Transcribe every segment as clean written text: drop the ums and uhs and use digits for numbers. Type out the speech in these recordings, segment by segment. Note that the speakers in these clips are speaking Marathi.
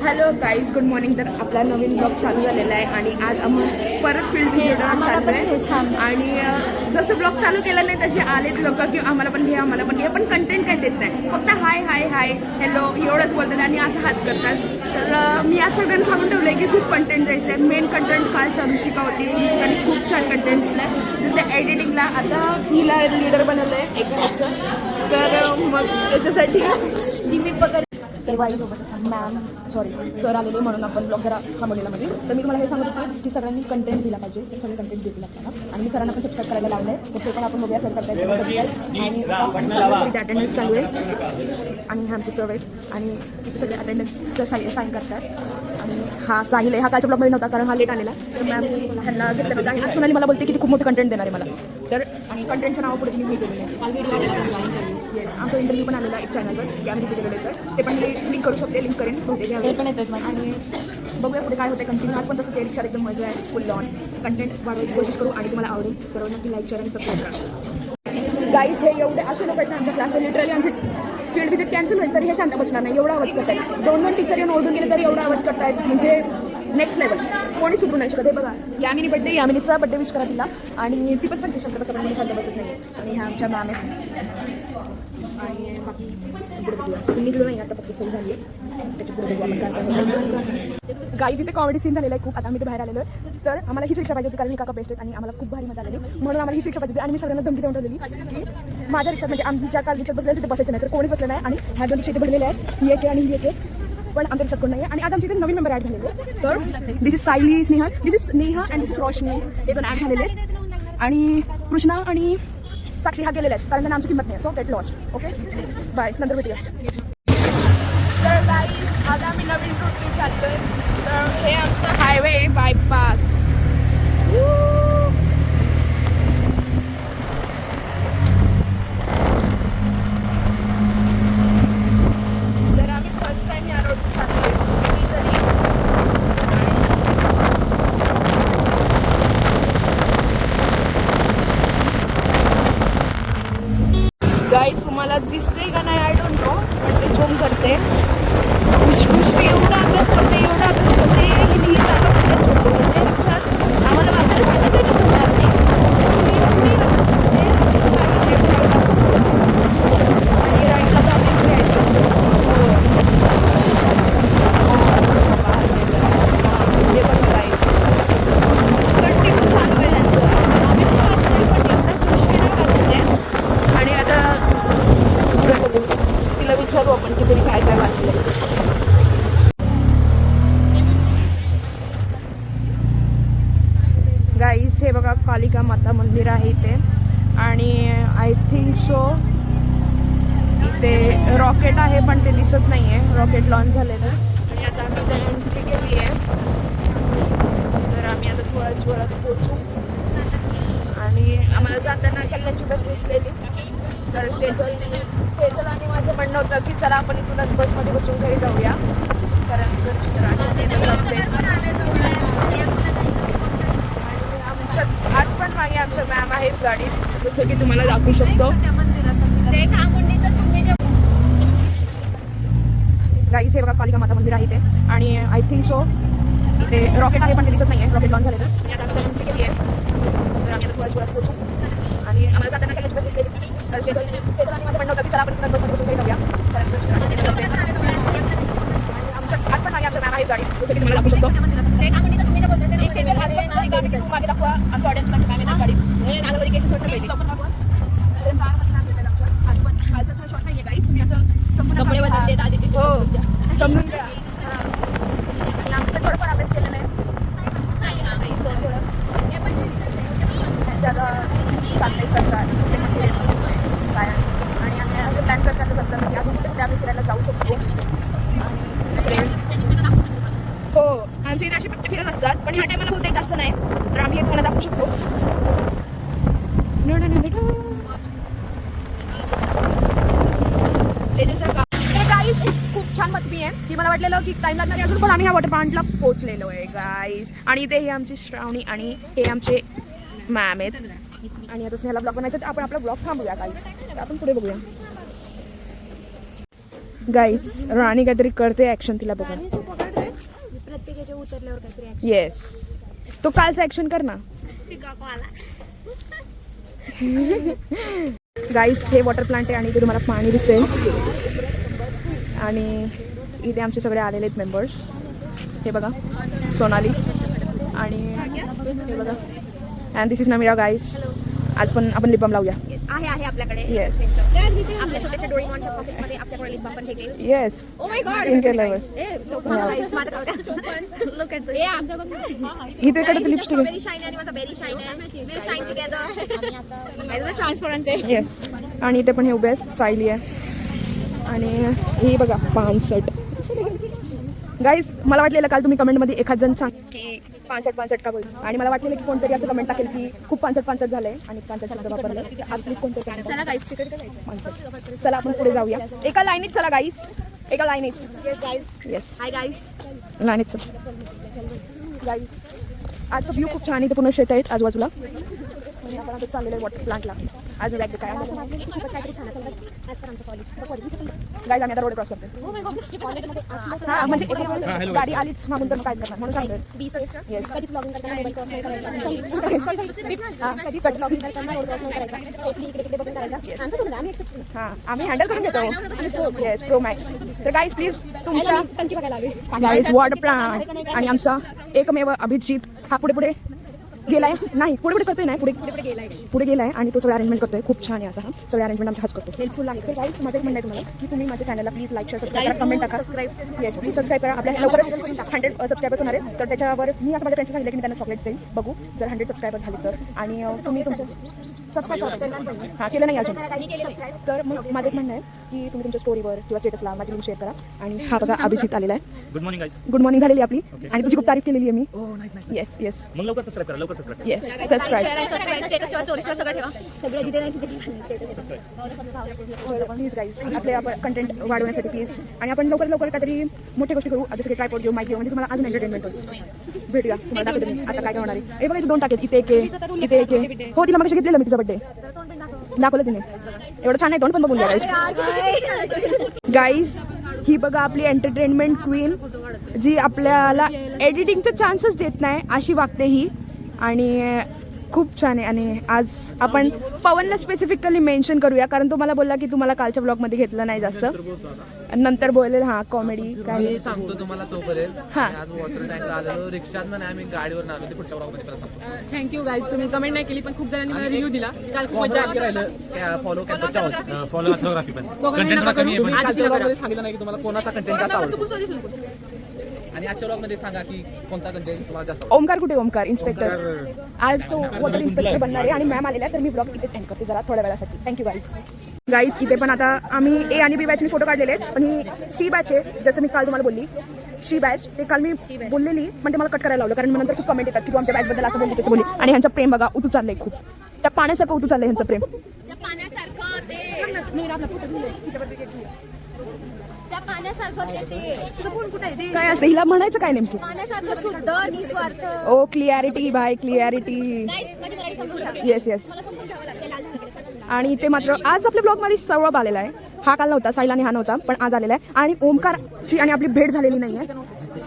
Hello guys, good morning. तर आपला नवीन ब्लॉग चालू झालेला आहे आणि आज आम्ही परत फील्ड व्हिजिटवर चाललो आहे. छान. आणि जसं ब्लॉग चालू केला नाही तसे आलेच लोक की आम्हाला पण घ्या पण कंटेंट काय देत नाही, फक्त हाय हाय हाय हॅलो एवढंच बोलतात आणि आज हात करतात. तर मी आज सगळ्यांना सांगून ठेवलं आहे की खूप कंटेंट द्यायचं आहे. मेन कंटेंट कालचा ऋषिका होती, ऋषिकाने खूप छान कंटेंट दिलं आहे. जसं एडिटिंगला आता हिला लीडर बनवलं आहे एका ह्याचं. तर मग त्याच्यासाठी मी पकड मॅम सर आलेले म्हणून आपण ब्लॉग जरा थांबवलेला मध्ये. तर मी तुम्हाला हे सांगत होते की सगळ्यांनी कंटेंट दिला पाहिजे, ते सगळे कंटेंट देतील आपल्याला. आणि मी सरांना पण सबस्क्राईब करायला लावलं आहे, तर ते पण आपण बघूया. सर करतायत आणि अटेंडन्स चालू आहे आणि हे आमचे सर आहेत आणि तिथे सगळे अटेंडन्सचं साईन करतात. आणि हा साहिल आहे, हा कालच्या ब्लॉगमध्ये नव्हता कारण हा लेट आलेला. तर मॅम ह्यांना घेतलं होतं आणि आज सोनाली मला बोलते की ती खूप मोठं कंटेंट देणार आहे मला. तर आणि कंटेंटच्या नावापुढे मी हे केलेलं आहे. येस, आमचा इंटरव्ह्यू पण आलेला एक चॅनलवर की आम्ही तिथे गेलेलो आहे. ते पण मी लिंक करू शकते, लिंक करेन बहुतेक पण येतात. आणि बघूया पुढे काय होतं कंटिन्यू. आज पण तसं ते रिक्षात एकदम मजा आहे, फुल ऑन कंटेंट वाढवायची कोशिश करू आणि तुम्हाला आवडेल तर नक्की लाईक शेअर आणि सबस्क्राईब करा. गाईज हे एवढे असे लोक आहेत ना आमच्या क्लासला, लिटरली आमची फील्ड विजिट कॅन्सल होईल तरी हे शांत बसणार नाही, एवढा आवाज करतायत. दोन टीचर येऊन ओढून गेले तरी एवढा आवाज करतायत, म्हणजे नेक्स्ट लेवल. कोणी सुटू नाही शकत. हे बघा, यामिनी बड्डे, यामिनीचा बड्डे विश करा तिला. आणि ती पण सांगते शांत बसा, पण शांत बसत नाही. आणि ह्या आमच्या मॅम आहेत आणि बाकी तुम्ही निघलो नाही आता, फक्त सही झाली आहे. त्याच्या पुढे बघू आपण काय. गाईज इथे कॉमेडी सीन झालेला आहे खूप. आता आम्ही इथे बाहेर आलेलो आहे. तर आम्हाला हीच रिक्षा पाहिजे होती कारण ही काका बेस्ट आहेत आणि आम्हाला खूप भारी मजा आलेली, म्हणून आम्हाला हीच रिक्षा पाहिजे होती. आणि मी सगळ्यांना धमकी देऊन ठेवलेली की माझ्या रिक्षात, म्हणजे आमच्या काल रिक्षात बसले तिथे बसायचं नाही, तर कोणीच बसलं नाही. आणि ह्या दोन रिक्षा इथे भरलेल्या आहेत, ही एक आहे आणि ही एक आहे, पण आमच्या रिक्षात कोण नाही आहे. आणि आज आमच्या इथे नवीन मेंबर ॲड झालेले. तर this is Sayali, Sneha, this is Neha and this is Roshni. हे दोन ॲड झालेले आहेत. आणि कृष्णा आणि साक्षी हा गेलेले आहेत कारण त्यांना आमची किंमत नाही. So get lost. Okay, bye, नंतर भेटूया. तर गाईज आता आम्ही नवीन रूटने चाललोय. तर हे आमचं हायवे बायपास. तर आम्ही फर्स्ट टाइम या रोड चाललोय. गाईज तुम्हाला दिसते का नाही आय डोंट नो, पण ते झूम करते. एवढा अभ्यास करते, एवढा अभ्यास करते, ही चांगला अभ्यास करते. म्हणजे लक्षात आम्हाला वाचायला सांगितलं कसं होणार नाही. आणि राईटला तर अभ्यास आहे. हे बघा गाईज, कंटिन्यू चालू आहे यांचं. आम्ही पण वाचतोय पण एवढा मुश्किल वाचते. आणि आता तिला विचारू आपण की तरी काय काय वाचलं. गाईस हे बघा, कालिका माता मंदिर आहे इथे. आणि आय थिंक सो इथे रॉकेट आहे पण ते दिसत नाही आहे, रॉकेट लॉन्च झालेलं. आणि आता आम्ही इथे एंट्री केली आहे. तर आम्ही आता थोड्याच वेळात पोचू. आणि आम्हाला जाताना कल्याणची बस दिसलेली. तर सेजल आणि माझं म्हणणं होतं की चला आपण इथूनच बसमध्ये बसून घरी जाऊया कारण घरची तर आठवण असते. आज पण मागे आमच्या मॅम आहेत गाडीत, जसं की तुम्हाला दाखवू शकतो. गाईस हे बघा, कालिका माता मंदिर आहे इथे. आणि आय थिंक सो इथे रॉकेट आहे पण ते दिसत नाही आहे, रॉकेट लॉन्च झालेलं. आणि आता आम्ही एंट्री केली आहे. तर आम्ही आता थोड्याच वेळात पोहोचू. आणि आम्हाला जाताना कल्याणची बस दिसलेली. तर सेजल आणि माझं म्हणणं होतं की चला आपण इथूनच बसमध्ये बसून घरी जाऊया कारण घरची तर आठवण असते. आज पण मागे आमच्या मॅम आहेत गाडीत, जसं की तुम्हाला दाखवू शकतो. मागे दाखवा आमच्या ऑडियन्सला की मॅम गाडीत. आज पण कालचाच हा शॉट नाही आहे गाईस, तुम्ही असं संपूर्ण हो समजून घ्या. आणि आम्ही पण थोडंफार अभ्यास केलेला आहे. त्याच्यात चाललंय चर्चा काय. आणि आम्ही असं प्लॅन करताना जाताना की अजून कुठे आम्ही फिरायला जाऊ शकतो. हो, आमच्या इथे अशी फिरत असतात पण ह्या टायमाला बहुतेक जास्त नाही. तर आम्ही हे तुम्हाला दाखवू शकतो. खूप छान बातमी आहे की मला वाटलेलं की टाइम लागणार अजून, पण आम्ही ह्या वॉटर पार्कला पोहोचलेलो आहे गाईज. आणि इथे हे आमची श्रावणी आणि हे आमचे मॅम आहेत. आणि आता स्नेहाला ब्लॉग बनायचं, तर आपण आपला ब्लॉग थांबूया गाईज. तर आपण पुढे बघूया. गाईज राणी काहीतरी करते ॲक्शन, तिला बघा. त्याच्या उतरल्यावर काहीतरी येस, तो कालचा ऍक्शन कर ना गाईस. हे वॉटर प्लांट आहे आणि इथे तुम्हाला पाणी दिसते आणि इथे आमचे सगळे आलेले आहेत मेंबर्स. हे बघा सोनाली आणि हे बघा अँड दिस इज नमिरा गाईस. आज पण आपण लिप बाम लावूया. आहे आपल्याकडे. येस आपल्या छोट्याशा डोरेमॉनच्या पॉकेटमध्ये आपल्याकडे लिप बाम पण हे केलं. Yes oh my God, in केलंस लुक ॲट दिस. इथे कडे लिपस्टिक स्ट्रॉबेरी शाईन आणि माझा बेरी शाईन आहे. Will shine together. ट्रान्सपरंट आहे. येस. आणि इथे पण हे उभे आहेत, सायली आहे आणि ही बघा पानसट. गाईज मला वाटलेलं काल तुम्ही कमेंटमध्ये एखाद जण सांग की पानसट का बोल, आणि मला वाटलेलं की कोणतरी असं कमेंट टाकेल की खूप पानसट झालंय आणि पानसट शब्द वापरलं. आज प्लीज कोणतरी चला गाईस, तिकडे काय जायचं? पानसट. चला आपण पुढे जाऊया एका लाईनीत. चला गाईस, एका लाईनीत. येस गाईस. Yes hi guys. लाईनीत चल गाईस. आजचा व्ह्यू खूप छान आहे. इथे पूर्ण शेत आहेत आजूबाजूला आणि आपण आता चाललेलं आहे वॉटर प्लांटला. आज बॅग काय गाईज आम्ही आता रोड क्रॉस करतो. हां म्हणजे गाडी आलीच मागून तर काय करणार म्हणून सांगतो. येस कधीच ब्लॉगिंग करताना मोबाईल क्रॉस नाही करायचा. कधीच ब्लॉगिंग करताना रोड क्रॉस नाही करायचा. सेफली इकडे बघून करायचा. आमचं सोडून आम्ही एक्सेप्ट केलं. हां आम्ही हँडल करून घेतो. Yes pro max. तर गाईज प्लीज तुमच्या टंकी बघायला हवी. गाईज वॉटर प्लांट आणि आमचा एकमेव अभिजित हा पुढे गेलाय. नाही पुढे करतोय नाही पुढे गेलाय आणि तो सगळं अरेंजमेंट करतोय. खूप छान आहे असं. हा सगळं अरेंजमेंट आमचा हाच करतो. हेल्पफुल आहे. तर गाईज माझं म्हणणं आहे तुम्हाला की तुम्ही माझ्या चॅनलला प्लीज लाईक शेअर सबस्क्राईब करा, कमेंट टाका. येस प्लीज सबस्क्राईब करा. आपल्या लवकरच 100 सबस्क्रायबर्स होणार आहेत. तर त्याच्यावर मी असं माझ्या फ्रेंड्सला सांगितलं की मी त्यांना चॉकलेट्स देईन. बघू जर 100 सबस्क्रायबर झाले तर. आणि तुम्ही तुमचं सबस्क्राईब करा. हां केलं नाही अजून तर मग माझं एक म्हणणं आहे की तुम्ही तुमच्या स्टोरीवर किंवा स्टेटसला माझी लिंक शेअर करा. आणि हा बघा अभिजित आलेला आहे. Good morning guys. Good morning झालेली आपली आणि तुझी खूप तारीफ केलेली आहे मी. ओह नाईस नाईस. येस येस मग लवकर सबस्क्राइब करा, लवकर सबस्क्राइब. Yes subscribe. स्टेटस ठेवा, स्टोरीज ठेवा, सगळं ठेवा. सगळं जिथे नाही तिथे स्टेटस. प्लीज गाईज आपले कंटेंट वाढवण्यासाठी प्लीज. आणि आपण लवकर काहीतरी मोठी गोष्टी करू. जसं की ट्रायपॉड घेऊ, माईक घेऊ, म्हणजे तुम्हाला अजून एंटरटेनमेंट होईल. भेटूया तुम्हाला दाखवते मी आता काय होणार आहे. हे बघा इथे 2 टाकेत. इथे एक इथे एक. हो तिला मग घेतलेलं मी तिचा बड्डे दाखवलं तिने. एवढं छान आहे तोंड पण बघून घ्या गाईज. ही बघा आपली एंटरटेनमेंट क्वीन जी आपल्याला एडिटिंगचे चान्सेस देत नाही अशी वागते ही. आणि खूप छान आहे. आणि आज आपण पवनला स्पेसिफिकली मेन्शन करूया कारण तो मला बोलला की तुम्हाला कालच्या ब्लॉगमध्ये घेतलं नाही जास्त. नंतर बोलेल हां कॉमेडी काय मी सांगतो तुम्हाला तोपर्यंत. हां. आज वॉटर टँक आलेलो रिक्षात नाही, आम्ही गाडीवर आलो. ते पुढच्या ब्लॉगमध्ये परत सांगतो. Thank you guys. तुम्ही कमेंट नाही केली पण खूप जणांनी मला रिव्ह्यू दिला. काल खूप मजा बाकी राहिलं फॉलो कॅम्पसच्या आहोत. फॉलो फोटोग्राफी पण दोघांनी कंटेंट नका कमी आहे तुम्ही पण कालच्या ब्लॉगमध्ये सांगितलं नाही की तुम्हाला कोणाचा कंटेंट जास्त आवडतो आणि आजच्या ब्लॉगमध्ये सांगा की कोणता कंटेंट तुम्हाला जास्त आवडतो. ओमकार कुठे? ओमकार इन्स्पेक्टर. आज तो वॉटर इन्स्पेक्टर बनणार आहे आणि मॅम आलेल्या तर मी ब्लॉग इथेच एंड करते जरा थोड्या वेळासाठी. Thank you guys. इथे पण आता आम्ही ए आणि बी बॅचने फोटो काढलेले आहेत. पण ही सी बॅच आहे जसं मी काल तुम्हाला बोलली. शी बॅच ते काल मी बोललेली पण ते मला कट करायला लावलं कारण मी नंतर खूप कमेंट येतात की तू आमच्या बॅचबद्दल असं बोलली तसं बोलली. आणि ह्यांचं प्रेम बघा उतू चाललंय खूप. त्या पाण्यासारखं उतू चाललंय ह्यांचं प्रेम. त्या पाण्यासारखं ते काय असतं हिला म्हणायचं काय नेमकी? पाण्यासारखं शुद्ध निस्वार्थ. ओ क्लिअरिटी बाय क्लिअरिटी. गाईस माझी मराठी समजून घ्या. Yes yes. मला समजून घ्यावं लागेल. लाल झालं. आणि ते मात्र आज आपल्या ब्लॉगमध्ये सौरभ आलेला आहे. हा काल नव्हता, सायला आणि हा नव्हता पण आज आलेला आहे. आणि ओमकारची आणि आपली भेट झालेली नाही आहे.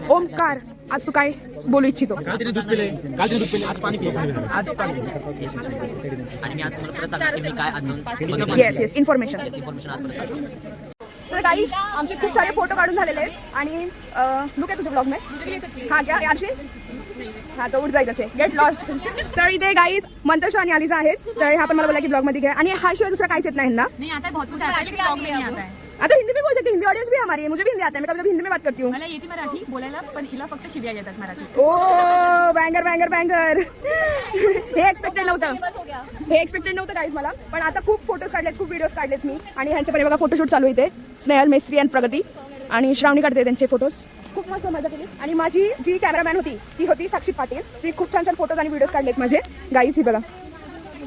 ओमकार आज तू काय बोलू इच्छितो? काल तिने दूध पिले आज पाणी पिले. आज पाणी आणि मी आज तुम्हाला परत सांगतो की मी काय अजून येस येस इन्फॉर्मेशन. इन्फॉर्मेशन आज परत सांगतो. तर गाईज आमचे खूप सारे फोटो काढून झालेले आहेत आणि लुक आहे तुझ्या ब्लॉग में. हां क्या यारशी हां तो उठ जाईल असे गेट लॉस्ट. तर इथे गाईज मंतशा आणि आलिजा आहेत. तर हा पण मला बोला की ब्लॉगमध्ये घ्या. आणि हा शिवाय दुसरा काहीच येत नाही ना. नहीं आता है, बहुत कुछ आता है लेकिन ब्लॉग में नहीं आता है. आता हिंदी भी बोल सकते. हिंदी ऑडियंस भी हमारी है. मुझे भी हिंदी आता है. मैं कभी हिंदी में बात करती हूँ. मला येते मराठी बोलायला पण हिला फक्त शिव्या येतात मराठी. ओ बँगर बँगर बँगर. हे एक्सपेक्टेड नव्हतं गाईज मला. पण आता खूप फोटोज काढलेत, खूप व्हिडिओज काढलेत मी. आणि ह्यांचे पण बघा फोटोशूट चालू इथे. स्नेहल मेस्त्री आणि प्रगती आणि श्रावणी काढते त्यांचे फोटोज. खूप मस्त मजा केली. आणि माझी जी कॅमेरामॅन होती ती होती साक्षी पाटील. ती खूप छान छान फोटोज आणि व्हिडिओज काढलेत माझे गाईज ही बघा.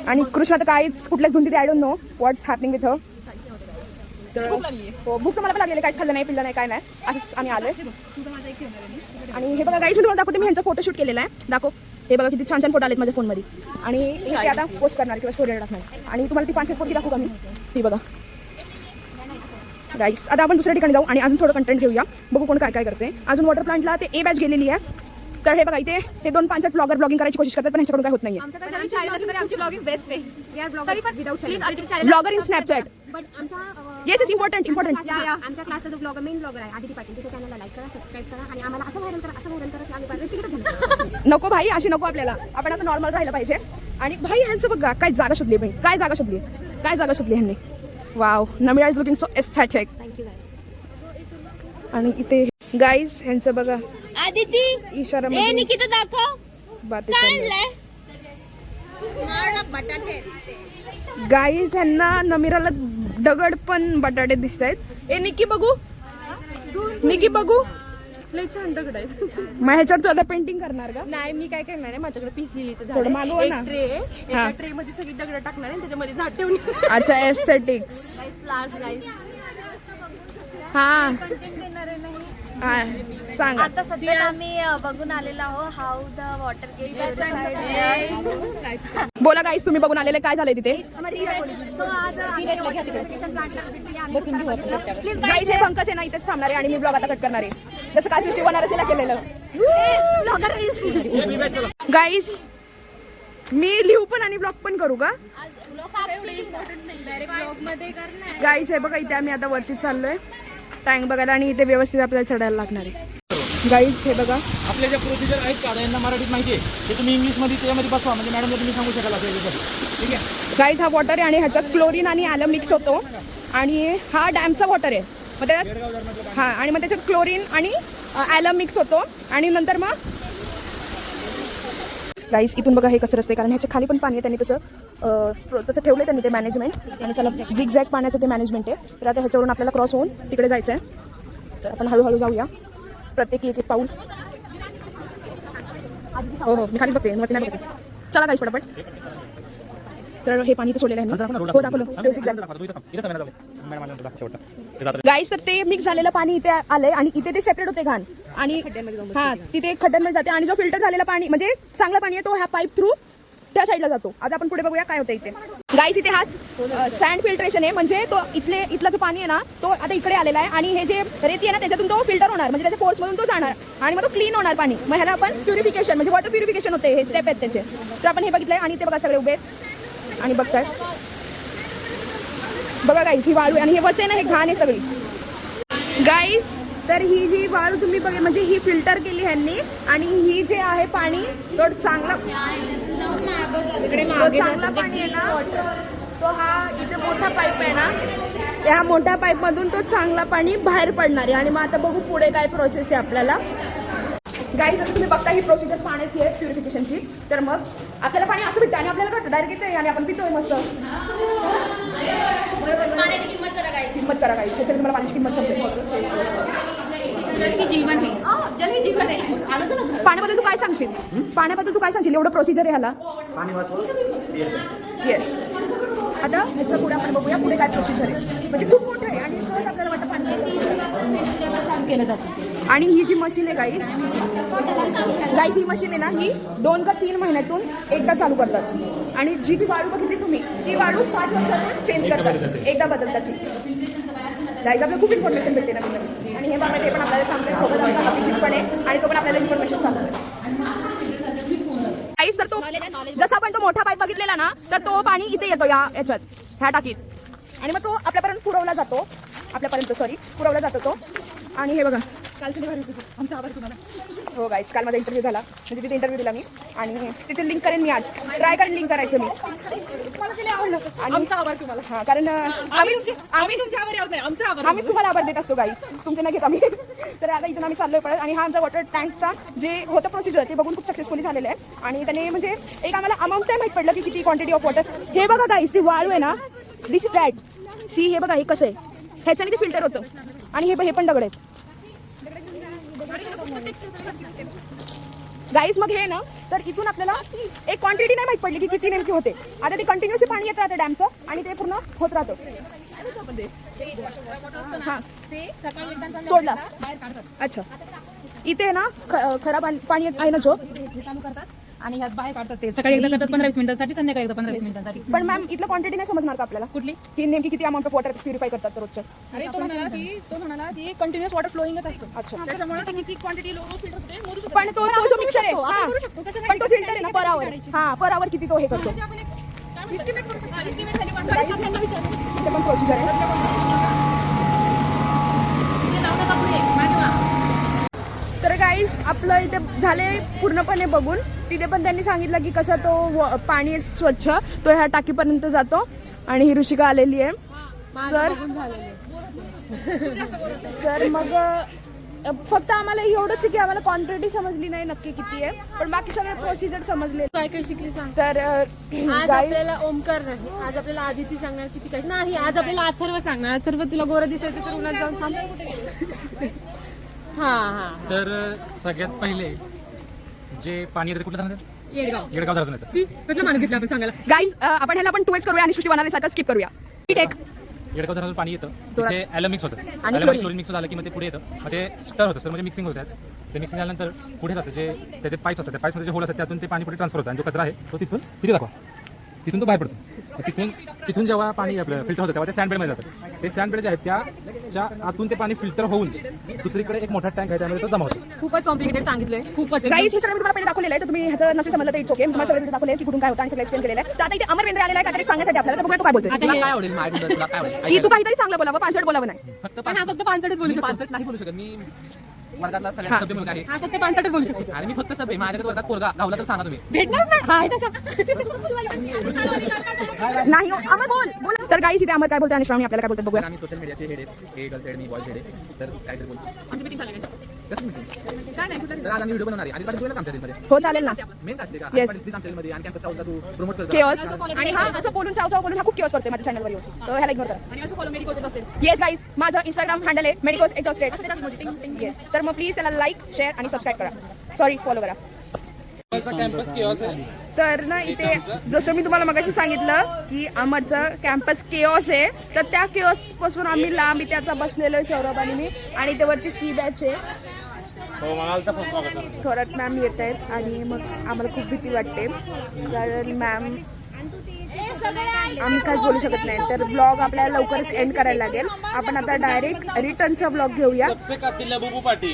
आणि कृष्णा तर काहीच कुठल्याच धुंदीत I don't know what's happening with her. तर हो भूक तर मला पण लागलेली. काहीच खाल्लं नाही पिल्लं नाही काय नाही असंच आम्ही आलोय. आणि हे बघा गाईज मी तुम्हाला दाखवते. मी ह्यांचा फोटोशूट केलेला आहे. दाखव. हे बघा किती छान छान फोटो आलेत माझ्या फोनमध्ये. आणि हे आता पोस्ट करणार किंवा स्टोरी टाकणार. आणि तुम्हाला ती 5 पोटी दाखवू का मी? ती बघा गाईस आता आपण दुसऱ्या ठिकाणी जाऊ आणि अजून थोडं कंटेंट घेऊया, बघू कोण काय काय करते. अजून वॉटर प्लांटला ते ए बॅच गेलेली आहे. तर हे बघा इथे हे 2-5 ब्लॉगर ब्लॉगिंग करायची कोशिश करतात पण ह्यांच्याकडून काय होत नाहीये. आमची ब्लॉगिंग बेस्ट आहे. We are bloggers without channel. Blogger in Snapchat. But आमच्या येस इज इम्पॉर्टंट. आमच्या क्लासचा जो ब्लॉगर मेन ब्लॉगर आहे आदिती पाटील, त्याच्या चॅनलला लाईक करा, सबस्क्राईब करा आणि आम्हाला असं व्हायरल करा की आम्ही बाहेर तिकीटच झालं. नको भाई अशी नको आपल्याला, आपण असं नॉर्मल राहिलं पाहिजे. आणि भाई ह्यांचं बघा काय जागा शोधली भाई, काय जागा शोधली ह्यांनी. Wow, Namira is looking so aesthetic. Thank you आणि इथे गाईज ह्यांचं बघा आदिती इशारा ए निकिता दाखव बातें काढलंय बटाटे. गाईज ह्यांना नमिराला दगड पण बटाटे दिसत आहेत. ए निकी बघू लय छान दगड आहे. मग ह्याच्यावर तू आता पेंटिंग करणार का? नाही मी काय करणार आहे, माझ्याकडे पीस लिलीचं झाड थोडं आहे. मागवा ना. एक ट्रे आहे, एका ट्रे मध्ये सगळी दगड टाकणार आहे आणि त्याच्यामध्ये झाड ठेवून अच्छा एस्थेटिक्स. हा सांग आता सध्या आम्ही बघून आलेलो आहोत हाऊ द वॉटर गेट. बोला गाईज तुम्ही बघून आलेले काय झालंय तिथे. सो आज प्लीज गाईज हे पंकज आहे ना इथेच थांबणार आहे आणि मी ब्लॉग आता कट करणार आहे जसं काय सृष्टी बनारस तिला केलेलं. गाईज मी लिहू पण आणि ब्लॉग पण करू का? गाईज हे बघा इथे आम्ही आता वरती चाललोय टँक बघायला आणि इथे व्यवस्थित आपल्याला चढायला लागणार आहे. गाईज हे बघा आपल्या ज्या प्रोसिजर आहेत का यांना मराठीत माहिती आहे ते तुम्ही इंग्लिशमध्ये त्यामध्ये बसवा म्हणजे मॅडमला तुम्ही सांगू शकाल आपल्याला. ठीक आहे गाईज हा वॉटर आहे आणि ह्याच्यात क्लोरीन आणि ॲलम मिक्स होतो आणि हा डॅमचा वॉटर आहे. मग त्याच्यात हां आणि मग त्याच्यात क्लोरीन आणि ॲलम मिक्स होतो आणि नंतर मग गाईज इथून बघा हे कसं रस्ते कारण ह्याच्या खाली पण पाणी आहे. त्यांनी तसं ठेवलं त्यांनी ते मॅनेजमेंट आणि चला झिगझॅग पाण्याचं ते मॅनेजमेंट आहे. तर आता ह्याच्यावरून आपल्याला क्रॉस होऊन तिकडे जायचं आहे. तर आपण हळूहळू जाऊया प्रत्येकी एक पाऊल. हो मी खालीच बघते वरती नाही बघते. चला गाईज पटापट. तर हे पाणी इथे सोडलेलं आहे. हो दाखवलं. गाईज तर ते मिक्स झालेलं पाणी इथे आलंय आणि इथे ते सेपरेट होते घाण आणि हा तिथे खड्ड्यांमध्ये जाते आणि जो फिल्टर झालेला पाणी म्हणजे चांगला पाणी आहे तो ह्या पाईप थ्रू त्या साईडला जातो. आता आपण पुढे बघूया काय होतं इथे. गाईज इथे हा सँड फिल्ट्रेशन आहे म्हणजे तो इथला जो पाणी आहे ना तो आता इकडे आलेला आहे आणि हे जे रेती आहे ना त्याच्यातून तो फिल्टर होणार म्हणजे त्याच्या फोर्समधून तो जाणार आणि मग तो क्लीन होणार पाणी. मग ह्याला आपण प्युरिफिकेशन म्हणजे वॉटर प्युरिफिकेशन होते. हे स्टेप आहेत त्याचे. तर आपण हे बघितलंय आणि ते बघा सगळे उभे आणि बघताय बघा गाईज ही वाळू आणि हे वरचे ना हे घाण आहे सगळी. गाईज तर ही जी वाळू तुम्ही बघा म्हणजे ही फिल्टर केली ह्यांनी आणि ही जे आहे पाणी तो चांगला पाणी आहे ना तो हा इथे मोठा पाईप आहे ना ह्या मोठ्या पाईपमधून तो चांगला पाणी बाहेर पडणार आहे आणि मग आता बघू पुढे काय प्रोसेस आहे आपल्याला. गाईज असं तुम्ही बघता ही प्रोसिजर पाण्याची आहे प्युरिफिकेशनची. तर मग आपल्याला पाणी असं भेटतं आणि आपल्याला वाटतं डायरेक्ट येते आणि आपण पितोय मस्त. किंमत करा गाईज त्याच्यामध्ये तुम्हाला पाण्याची किंमत समजेल. पाण्याबद्दल तू काय सांगशील एवढं प्रोसिजर आहे ह्याला. येस आता ह्याच्या पुढे आपण बघूया पुढे काय प्रोसिजर आहे म्हणजे खूप मोठं आहे आणि सहज आपल्याला वाटतं पाणी केलं जातं. आणि ही जी मशीन आहे गाईज ही मशीन आहे ना ही 2 का 3 महिन्यातून एकदा चालू करतात आणि जी ती वाळू बघितली तुम्ही ती वाळू 5 वर्षातून चेंज करतात एकदा बदलतात ती. गाईज आपल्याला खूप इन्फॉर्मेशन भेटते नवीन आणि हे बाबा ते पण आपल्याला सांगतात अभिजित पण आहे आणि तो पण आपल्याला इन्फॉर्मेशन सांगतो. गाईज तर तो जसा आपण तो मोठा पाईप बघितलेला ना तर तो पाणी इथे येतो याच्यात ह्या टाकीत आणि मग तो आपल्यापर्यंत पुरवला जातो तो आणि हे बघा कालची आमचा आभार तुम्हाला. हो गाईज काल माझा इंटरव्ह्यू झाला म्हणजे तिथे इंटरव्ह्यू दिला मी आणि तिथे लिंक करेन मी आज ट्राय करेन लिंक करायचं मी. मला तिला आवडलं आणि आमचा आभार तुम्हाला. हां कारण आम्ही तुमच्या आभारी आहोत नाही आमचा आभार. आम्ही तुम्हाला आभार देत असतो गाईज तुमचे नाही घेत आम्ही. तर आता इथून आम्ही चाललोय परत आणि हा आमचा वॉटर टँकचा जे होतं प्रोसिजर ते बघून खूप सक्सेसफुली झालेलं आहे आणि त्याने म्हणजे एक आम्हाला अमाऊंट काय माहीत पडलं की किती क्वांटिटी ऑफ वॉटर. हे बघा गाईज ती वाळू आहे ना दिस इज दॅट सी हे बघा हे कसं आहे ह्याच्याने ते फिल्टर होतं आणि हे पण दगड आहेत गाईज. मग हे ना तर इथून आपल्याला एक क्वांटिटी नाही माहीत पडली की किती नेमकी होते. आता ते कंटिन्युअसली पाणी येत राहतं डॅमचं आणि ते पूर्ण होत राहतं. हां सोडला अच्छा इथे ना खराब पाणी आहे ना जो आणि ह्यात बाहेर काढतात ते सकाळी एकदा करतात 15-20 मिनिटांसाठी, संध्याकाळी एकदा 15-20 मिनिटांसाठी. पण मॅम इथलं क्वांटिटी नाही समजणार का आपल्याला कुठली? की नेमकी किती अमाऊंट ऑफ वॉटर प्युरिफाय करतात रोजच्या? अरे तो म्हणाला की कंटिन्युअस वॉटर फ्लोईंगच असतो. अच्छा. त्याच्यामुळे ते किती क्वांटिटी रोज फिल्टर होते मोरू शकतो. पण तो जो मिक्सर आहे आपण हा. करू शकतो. कसं पण तो फिल्टर आहे ना पर आवर. हा पर आवर किती तो हे करतो आपण एक एस्टिमेट करू शकतो. एस्टिमेट खाली त्यांना विचारू. ते पण प्रोसिजर आहे. इथे जाऊ नका पुढे, मागे व्हा. तर गाईस आपलं इथे झाले पूर्णपणे बघून. तिथे पण त्यांनी सांगितलं की कसं तो पाणी स्वच्छ तो ह्या टाकीपर्यंत जातो. आणि ही ऋषिका आलेली आहे. तर मग फक्त आम्हाला एवढंच आहे की आम्हाला क्वांटिटी समजली नाही नक्की किती आहे, पण बाकी सगळे प्रोसिजर समजले. काय काय शिकली सांग. तर आज आपल्याला ओमकार नाही, आज आपल्याला आदिती सांगणार किती काही नाही, आज आपल्याला अथर्व सांगणार. अथर्व तुला गोरं दिसायचं तर उन्हात जाऊन सांग. हा तर सगळ्यात पहिले जे पाणी येतं कुठलं धरणात? येडगाव धरणात येतं. कुठलं माणूस घेतलं आपण सांगायला. गाईज आपण ह्याला पण 2x करूया आणि सृष्टी बनावे स्किप करूया. टेक येडगाव धरणात पाणी येतं, तिथे ॲलम मिक्स होतं. आणि ॲलम क्लोरीन मिक्स झालं की मग ते पुढे येतं, मग ते स्टर होतं. सर म्हणजे मिक्सिंग होतात. ते मिक्सिंग झाल्यानंतर पुढे जातं, जे त्याचे पाईप्स असतात, त्या पाईप्समध्ये जे होल असतात त्यातून ते पाणी पुढे ट्रान्सफर होतं. आणि जो कचरा आहे तो तिथून तिथे दाखवा, तिथून तो बाहेर पडतो. तिथून जेव्हा पाणी आपलं फिल्टर होतं तेव्हा ते सँडबेडमध्ये जातं. ते सँडबेड जे आहेत त्याच्या आतून ते पाणी फिल्टर होऊन दुसरीकडे एक मोठा टँक आहे त्यामध्ये तो जमा होतो. खूपच कॉम्प्लिकेटेड सांगितलंय. खूपच गाईज हे सगळं मी तुम्हाला पहिले दाखवलेलं आहे. तर तुम्ही ह्याचं नसेल समजलं तर इट्स ओके. तुम्हाला सगळं दाखवलं की कुठून काय होतं आणि सगळं एक्सप्लेन केलेलं आहे. तर आता इथे अमर वेंद्रे आलेला आहे काहीतरी सांगण्यासाठी आपल्याला. तर बघूया तो काय बोलतोय. तुला काय आवडेल माझ्याकडून? तुला काय आवडेल? की तू काहीतरी चांगलं बोलावं, पांचट बोलावं नाही. फक्त पण हा फक्त 5 बोलू शकतो. 5 नाही बोलू शकत मी. वर्गातला सगळ्यात सभ्य मुलगा आहे हा फक्त 5 बोलू शकतो. आणि मी फक्त सभ्य. माझ्याकडे वर्गात पोरगा गावला तर सांगा तुम्ही. भेटणार नाही. हा तसा. नाही हो, अमर बोल. तर गाईज इथे अमर काय बोलतोय आणि श्रावणी आपल्याला काय बोलतात बघूया. तर आम्ही सोशल मीडियाचे हेड आहेत. हे गर्ल्स हेड, मी बॉयज हेड आहे. तर काहीतरी बोलतो. आमची मीटिंग झाली. कसं meeting? काय नाही कुठलं तर आज आम्ही व्हिडिओ बनवणार आहे. आधी पाठी तुला आमच्या मध्ये हो चालेल ना. मेन कास्ट आहे का? Yes. प्लीज आमच्या मध्ये आणि कॅम्पस चावला तू प्रमोट कर. केओस आणि हा असं बोलून चाव बोलून हा खूप केओस करतोय माझ्या चॅनलवर येऊन. तर ह्याला इग्नोर करा. आणि असं फॉलो मेडिकल असेल. येस गाईज माझं इंस्टाग्राम हँडल आहे मेडिकोस एक्झॉस्टेड. येस तर मग प्लीज त्याला लाईक शेअर आणि सबस्क्राईब करा. सॉरी फॉलो करा. कॅम्पस केओस आहे. तर ना इथे जसं मी तुम्हाला मगाशी सांगितलं की अमरचं कॅम्पस केओस आहे. तर त्या केओस पासून आम्ही लांब इथे आता बसलेलो आहे सौरभ आणि मी. आणि ते वरती सी बॅच आहे. हो मला आलता फर्स्ट बघा. थोरात मॅम येत आहेत आणि मग आम्हाला खूप भीती वाटते कारण मॅम आम्ही काहीच बोलू शकत नाही. तर ब्लॉग आपल्याला लवकरच एंड करायला लागेल. आपण आता डायरेक्ट रिटर्नचा ब्लॉग घेऊया. सबसे कातील बुबू पाटी.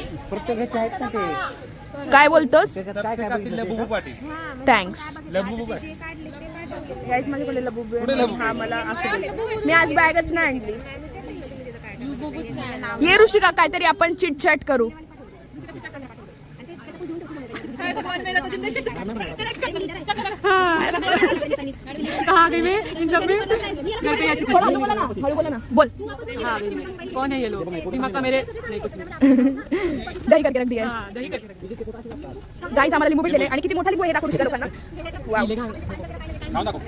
काय बोलतोस? सबसे कातील बुबू पाटी. थँक्स लबुबू पाटी. गाईज माझ्याकडे लबुबू आहे. हा मला असं बोलतो. मी आज बॅगच नाही आणली. ये ऋषिका काहीतरी आपण चिटचॅट करू. कहाँ गई मैं इन सब में? घर पे या चुप. हळू बोला ना, हळू बोला ना. बोल. हाँ गई मैं. कौन है ये लोग? दिमाग का मेरे नहीं कुछ नहीं. दही करके रख दिया. हाँ दही करके रख दीजिए. गाईज आम्हाला लिंबू भेटलेले आणि किती मोठा लिंबू आहे दाखवू ऋषिका लोकांना. वाव. खाऊन दाखव.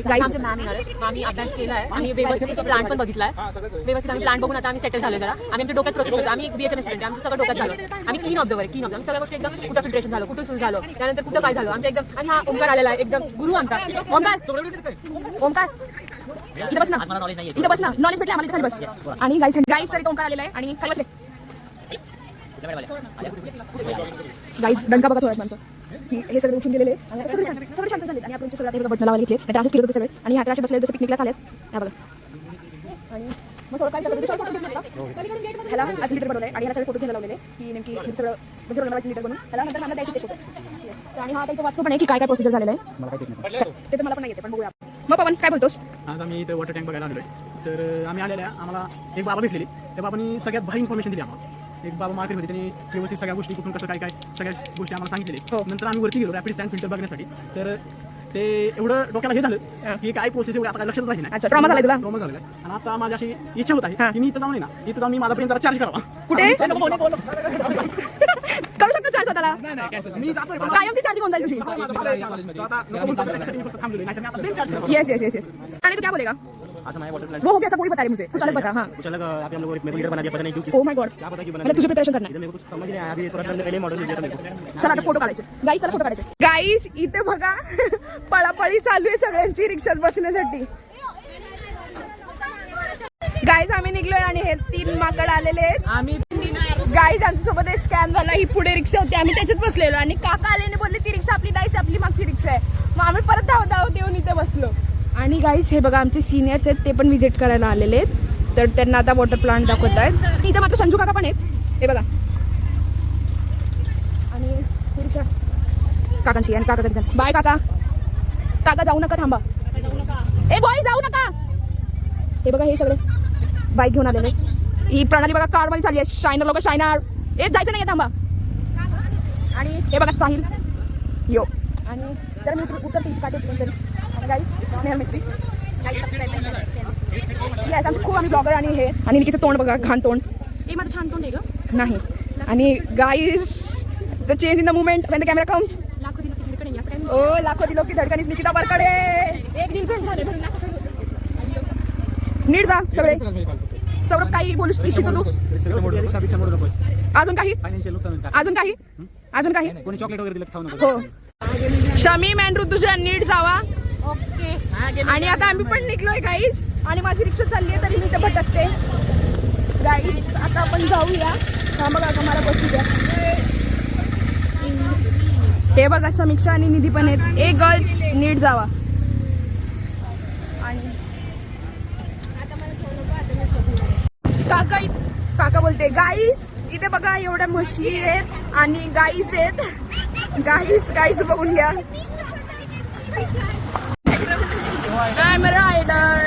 गाईज आमचे मॅम येणार आहे. आम्ही अभ्यास केला आहे. आम्ही व्यवस्थित प्लांट पण बघितला आहे. व्यवस्थित आम्ही प्लांट बघून आता आम्ही सेटल झालो जरा. आम्ही आमच्या डोक्यात प्रोसेस करतो. आम्ही बीएचएम स्टुडंट आमचं सगळं डोक्यात झालं. आम्ही क्लीन ऑब्झर्वर आहे. क्लीन ऑब्झर्वर सगळ्या गोष्टी एकदम कुठं फिल्ट्रेशन झालं, कुठं सुरू झालं, त्यानंतर कुठं काय झालं आमच्या एकदम. आणि हा ओमकार आलेला आहे एकदम गुरु आमचा. ओमकार इथे बस ना, इथे बस ना. नॉलेज भेटलं आम्हाला. इथे खाली बस. आणि गाईज तरी ओमकार आलेला आहे आणि खाली बस रे. गाईज दंका बघा थोड्यात आमचं की हे सगळे उठून गेलेले आणि सगळे शांत झाले. आणि आपण सगळं बटन लावायला घेतले नाही असंच केलं होते सगळे. आणि हात असे बसले जसं पिकनिकला चालेल. हा बघा. आणि मग थोडं काय ह्याला आज लिटर बनवलंय आणि ह्याला सगळे फोटो घ्यायला लावलेले की नेमकी सगळं म्हणजे बनवायचं लिटर बनून ह्याला नंतर मला द्यायचे ते फोटो. आणि हा आता इथं वाचतो पण आहे की काय काय प्रोसिजर झालेलं आहे ते तर मला पण नाही येते पण बघूया. मग पवन काय बोलतोस? आज आम्ही इथे वॉटर टँक बघायला आलोय. तर आम्ही आलेल्या आम्हाला एक बाबा भेटलेली. त्या बाबांनी सगळ्यात भारी इन्फॉर्मेशन दिली आम्हाला. एक बाबा मार्केटमध्ये त्यांनी व्यवस्थित सगळ्या गोष्टी कुठून कसं काय काय सगळ्या गोष्टी आम्हाला सांगितलेली. नंतर आम्ही वरती गेलो रॅपिड सँड फिल्टर बघण्यासाठी. तर ते एवढं डोक्याला हे झालं की काय प्रोसेस एवढं आता काय लक्षच राहिली नाही. अच्छा ट्रॉमा झाला तुला? ट्रॉमा झालेला आहे. आणि आता माझी अशी इच्छा होत आहे की मी इथं जाऊन ना इथं जाऊन मी माझा ब्रेन जरा चार्ज करावा. कुठे करू शकतो चार्ज स्वतःला? मी जातोय पण कायमची चार्जिंग होऊन जाईल तुझी. आता नको त्यासाठी मी फक्त थांबलेलो नाही तर मी आता ब्रेन चार्ज करतो. Yes yes yes yes. आणि तू क्या बोलेगा? आज हमारे वाटर प्लांट वो हो गया सब वही बता रहे मुझे. कुछ अलग बता. हाँ कुछ अलग अभी हम लोग एक लीडर बना दिया पता नहीं क्यों. Oh my God. क्या पता क्यों बना मतलब तुझे प्रिपरेशन करना है. मेरे को कुछ समझ नहीं आया. अभी थोड़ा पहले मॉडल लिया था मेरे को. चला आता फोटो काढायचे. गाईज चला फोटो काढायचे. गाईज इथे बघा पळापळी चालू आहे सगळ्यांची रिक्षात बसण्यासाठी. गाईज आम्ही निघलोय आणि हे 3 माकड आलेले आहेत. आम्ही गाईज आमच्यासोबत एक स्कॅम झाला. ही पुढे रिक्षा होती, आम्ही त्याच्यात बसलेलो आणि काका आलेने बोलले ती रिक्षा आपली नाहीच, आपली मागची रिक्षा आहे. मग आम्ही परत धावत धावत येऊन इथे बसलो. आणि गाईज हे बघा आमचे सिनियर्स आहेत, ते पण व्हिजिट करायला आलेले आहेत. तर त्यांना आता वॉटर प्लांट दाखवत आहेत. इथे मात्र संजू काका पण आहेत, हे बघा. आणि ही रिक्षा काकांची आणि काका तरी बाय काका. काका जाऊ नका, थांबा. ए बॉय जाऊ नका. हे बघा हे सगळे बाईक घेऊन आलेले. ही प्रणाली बघा कार मध्ये चालली आहे. शायनर लोक शायनर. ए जायचं नाही थांबा. आणि हे बघा साहिल यो. आणि जर मी उतरते काटे तरी गाईस स्नेहल मिस्त्री येस आमचे खूप आम्ही ब्लॉगर आणि हे आणि निकीचं तोंड बघा घाण तोंड. हे माझं छान तोंड आहे ग. नाही. आणि guys the change in the movement when the camera comes. लाखो दिल की धडकन असं काही ओ लाखो दिलो की धडकन इस निकिता बरकडे. एक दिल भेट झाले भरून लाखो. नीट जा सगळे. सौरभ काही बोलू इच्छितो तू? अजून काही अजून काही अजून काही कोणी चॉकलेट वगैरे दिलं खाऊ नका. हो शमीम अँड ऋतुजा नीट जावा. ओके. आणि आता आम्ही पण निघलोय गाईज आणि माझी रिक्षा चालली आहे तरी मी इथे भटकते. गाईज आता आपण जाऊया. हा बघा आता मला बसू द्या. हे बघा समीक्षा आणि निधी पण आहेत. ए गर्ल्स नीट जावा. आणि काका काका बोलते गाईस इथे बघा एवढ्या म्हशी आहेत आणि गाईस आहेत. गाईस बघून घ्या. I'm a rider.